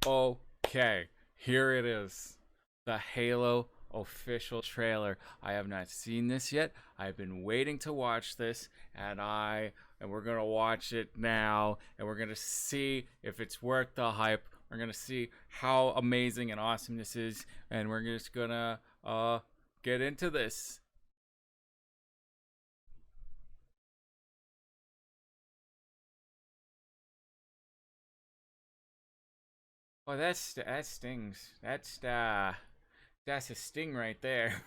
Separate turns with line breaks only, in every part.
Okay, here it is. The Halo official trailer. I have not seen this yet. I've been waiting to watch this, and we're gonna watch it now, and we're gonna see if it's worth the hype. We're gonna see how amazing and awesome this is, and we're just gonna get into this. Oh, that stings. That's a sting right there.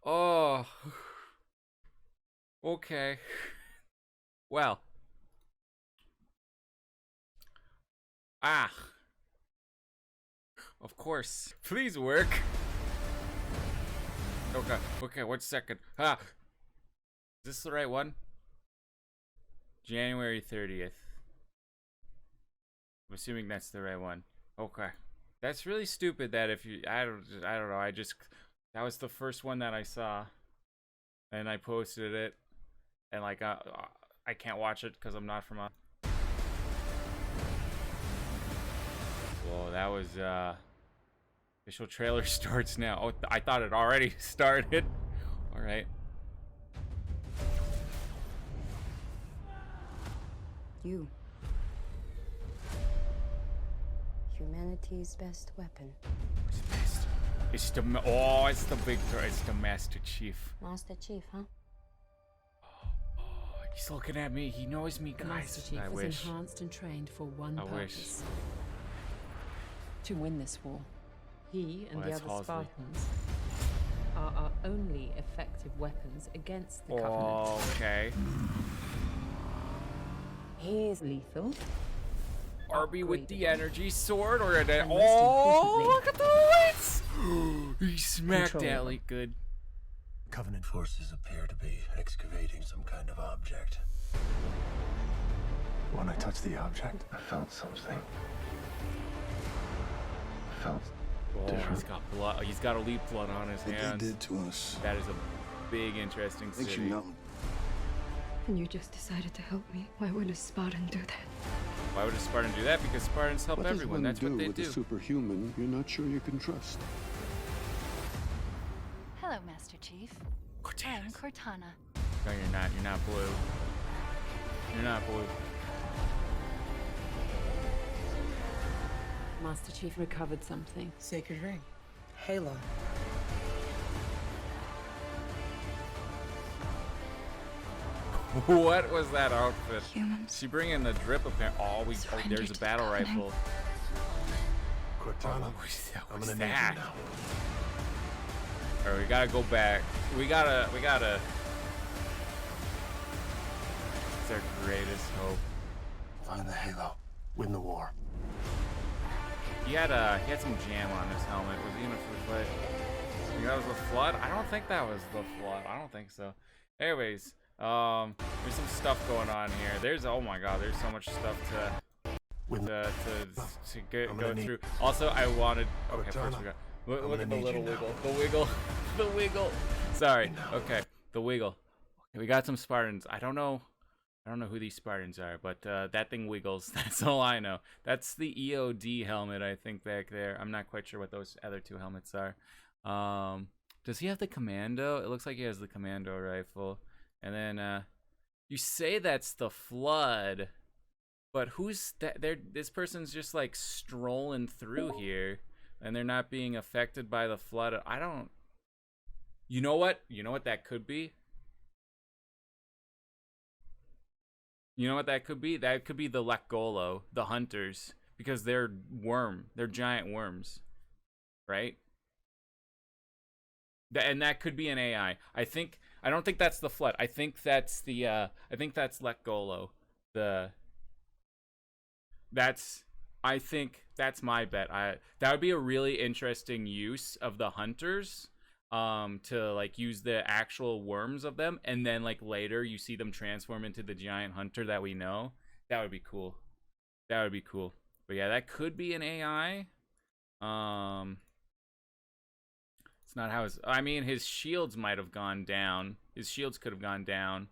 Oh, okay. Well, ah, of course. Please work. Okay, 1 second. Is this the right one? January 30th. I'm assuming that's the right one. Okay. That's really stupid that if you I don't know, that was the first one that I saw and I posted it and like I can't watch it cuz I'm not from Whoa, that was official trailer starts now. Oh, I thought it already started. All right.
You. Humanity's best weapon.
What's best? It's the it's the Master Chief.
Master Chief, huh?
Oh, he's looking at me. He knows me, guys.
The Master Chief was enhanced and trained for one purpose. To win this war. He and the other Spartans are our only effective weapons against the Covenant.
Okay.
He's lethal.
Arby with the energy sword, or oh, look at the lights! He smacked Ellie good.
Covenant forces appear to be excavating some kind of object. When I touched the object, I felt something. I felt different.
He's got blood. He's got elite blood on his hands.
What they did to us.
That is a big, interesting
Makes
city.
you numb.
And you just decided to help me. Why would a Spartan do that?
Why would a Spartan do that? Because Spartans help everyone. That's what they do.
With a superhuman you're not sure you can trust.
Hello, Master Chief. I'm Cortana.
No, you're not. You're not blue. You're not blue.
Master Chief recovered something.
Sacred ring. Halo.
What was that outfit?
Humans.
She bring in the drip apparently. Oh, there's a battle rifle.
Cortana, I'm gonna need you now.
Alright, we gotta go back. We gotta. It's our greatest hope.
Find the Halo. Win the war.
He had some jam on his helmet. Was he in a food fight? Think that was the flood? I don't think that was the flood. I don't think so. Anyways, there's some stuff going on here. There's oh my god, there's so much stuff to go through. Also, I wanted. Okay, first we got. Look at the little wiggle. The wiggle. The wiggle. Sorry. Okay, the wiggle. Okay, we got some Spartans. I don't know who these Spartans are, but that thing wiggles. That's all I know. That's the EOD helmet, I think, back there. I'm not quite sure what those other two helmets are. Does he have the commando? It looks like he has the commando rifle. And then you say that's the flood, but who's that? This person's just like strolling through here, and they're not being affected by the flood. I don't. You know what? You know what that could be? You know what that could be? That could be the Lekgolo, the hunters, because they're giant worms, right? And that could be an AI. I don't think that's the flood. I think that's Lekgolo. I think that's my bet. That would be a really interesting use of the hunters. To like use the actual worms of them, and then like later you see them transform into the giant hunter that we know. That would be cool. That would be cool. But yeah, that could be an AI. It's not how his shields might have gone down. His shields could have gone down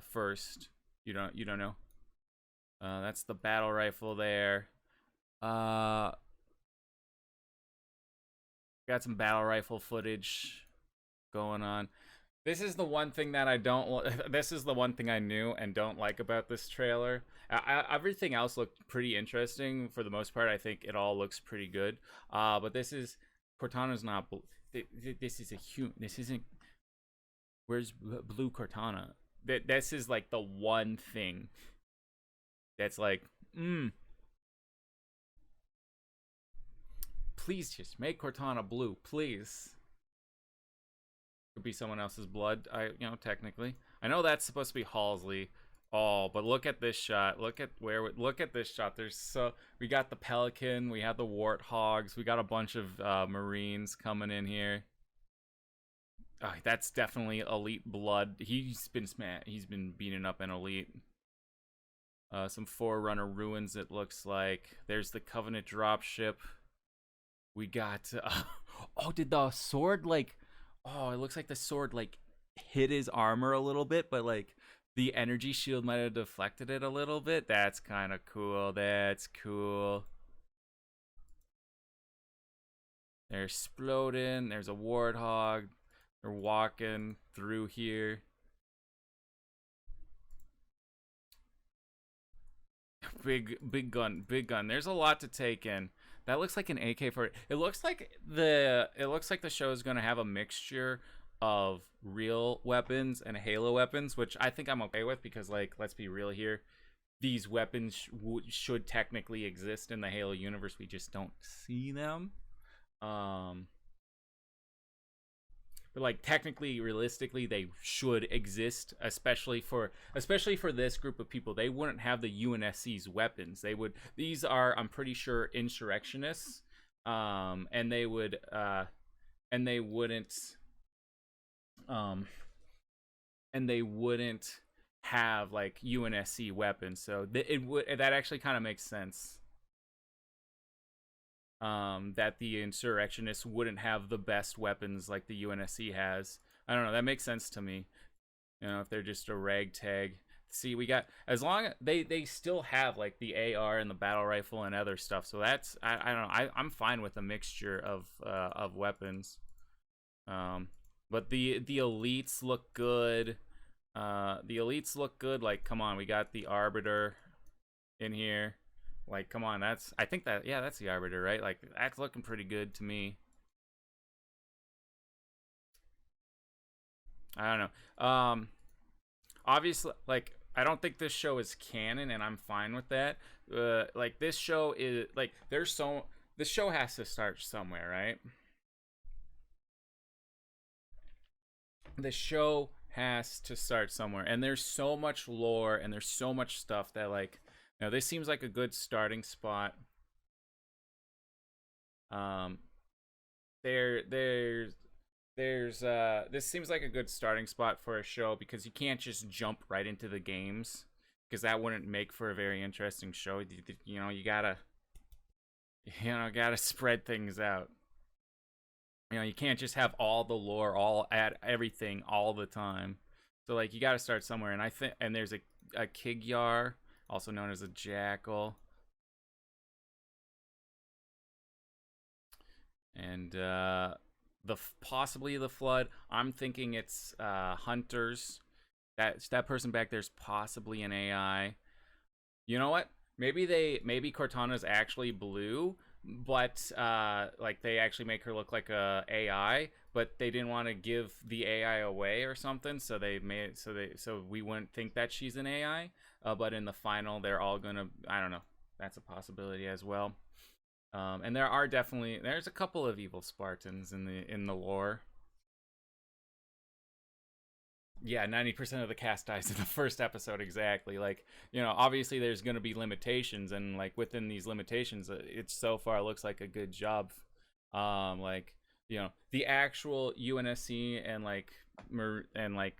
first. You don't know. That's the battle rifle there. Got some battle rifle footage going on. This is the one thing that I don't. This is the one thing I knew and don't like about this trailer. Everything else looked pretty interesting for the most part. I think it all looks pretty good. But this is Cortana's not. This is a human. This isn't. Where's Blue Cortana? This is like the one thing that's like, please just make Cortana blue, please. Could be someone else's blood. Technically, I know that's supposed to be Halsey. Oh, but look at this shot. Look at this shot. We got the Pelican, we have the Warthogs, we got a bunch of Marines coming in here. That's definitely Elite blood. He's been beating up an Elite. Some Forerunner ruins, it looks like. There's the Covenant dropship. We got did the sword it looks like the sword hit his armor a little bit, but the energy shield might have deflected it a little bit. That's kind of cool. That's cool. They're exploding. There's a Warthog. They're walking through here. Big gun. There's a lot to take in. That looks like an AK-40. It looks like the show is going to have a mixture of real weapons and Halo weapons, which I think I'm okay with because, let's be real here. These weapons should technically exist in the Halo universe. We just don't see them. But technically, realistically, they should exist, especially for this group of people. They wouldn't have the UNSC's weapons. These are, I'm pretty sure, insurrectionists, and they wouldn't have UNSC weapons. So that actually kind of makes sense. That the insurrectionists wouldn't have the best weapons like the UNSC has. I don't know. That makes sense to me. If they're just a ragtag. See, we got, as long as they still have the AR and the battle rifle and other stuff. So that's, I don't know. I'm fine with a mixture of weapons. But the elites look good. Come on, we got the Arbiter in here. Come on, that's the Arbiter, right? That's looking pretty good to me. I don't know. Obviously, I don't think this show is canon, and I'm fine with that. This show is, this show has to start somewhere, right? The show has to start somewhere, and there's so much lore, and there's so much stuff that, this seems like a good starting spot. This seems like a good starting spot for a show because you can't just jump right into the games because that wouldn't make for a very interesting show. You gotta spread things out. You can't just have all the lore, everything all the time. So you gotta start somewhere, and there's a Kigyar, also known as a Jackal. And possibly the Flood. I'm thinking it's Hunters. That person back there's possibly an AI. You know what? Maybe Cortana's actually blue, but they actually make her look like a AI, but they didn't want to give the AI away or something, so we wouldn't think that she's an AI. But in the final, they're all gonna, I don't know. That's a possibility as well. And there's a couple of evil Spartans in the lore. Yeah, 90% of the cast dies in the first episode, exactly. Obviously there's going to be limitations, and within these limitations, it so far looks like a good job. The actual UNSC and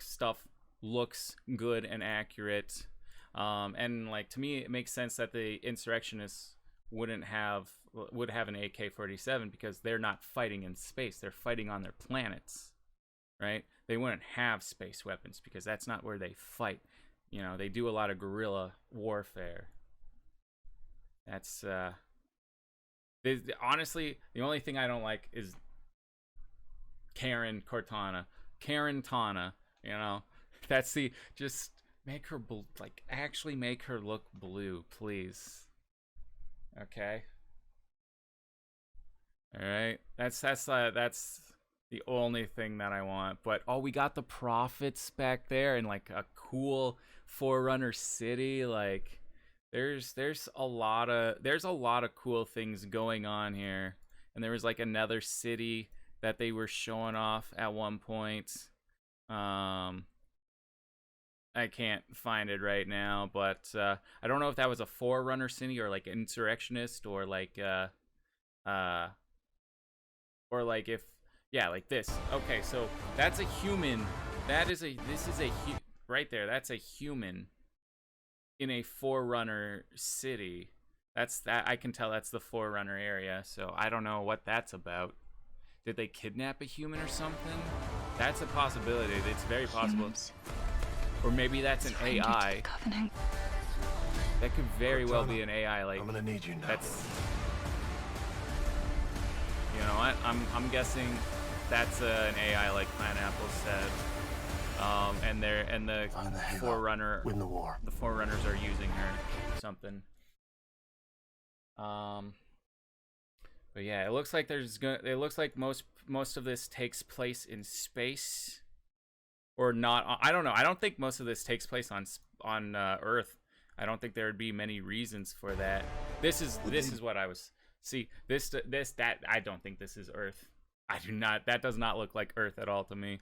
stuff looks good and accurate. And to me, it makes sense that the insurrectionists would have an AK-47 because they're not fighting in space; they're fighting on their planets, right? They wouldn't have space weapons because that's not where they fight. They do a lot of guerrilla warfare. That's honestly, the only thing I don't like is Karen Cortana. Karen Tana, you know. That's the, just make her like actually make her look blue, please. Okay. All right. That's the only thing that I want. But oh, we got the Prophets back there and like a cool Forerunner city. Like there's a lot of cool things going on here. And there was like another city that they were showing off at one point. I can't find it right now, but I don't know if that was a Forerunner city or like insurrectionist or like if, yeah, like this. Okay, so that's a human. This is a right there. That's a human in a Forerunner city. I can tell that's the Forerunner area. So I don't know what that's about. Did they kidnap a human or something? That's a possibility. It's very possible.
Humans.
Or maybe that's an AI. That could very well be an AI. Like,
I'm gonna need you now.
That's, you know what? I'm guessing that's an AI, like Pineapple said. And the Forerunner,
win the war.
The Forerunners are using her or something. But yeah, it looks like most of this takes place in space, or not. I don't know. I don't think most of this takes place on Earth. I don't think there would be many reasons for that. This is what I was. See, that I don't think this is Earth. I do not. That does not look like Earth at all to me.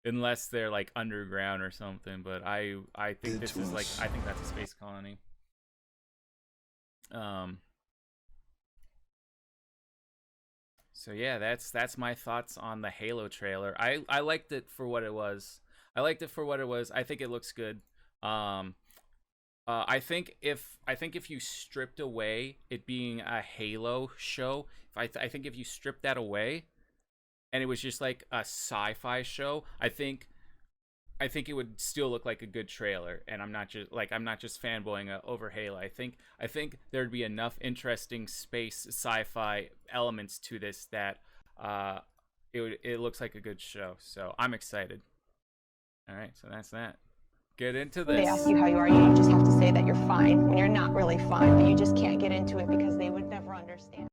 Unless they're like underground or something, but I think this is like, I think that's a space colony. So yeah, that's my thoughts on the Halo trailer. I liked it for what it was. I think it looks good. I think if you stripped away it being a Halo show, I think if you stripped that away and it was just like a sci-fi show, I think it would still look like a good trailer. And I'm not just fanboying over Halo. I think there'd be enough interesting space sci-fi elements to this that it looks like a good show. So I'm excited. All right, so that's that. Get into this.
They ask you how you are, you don't just have to say that you're fine when you're not really fine, but you just can't get into it because they would never understand.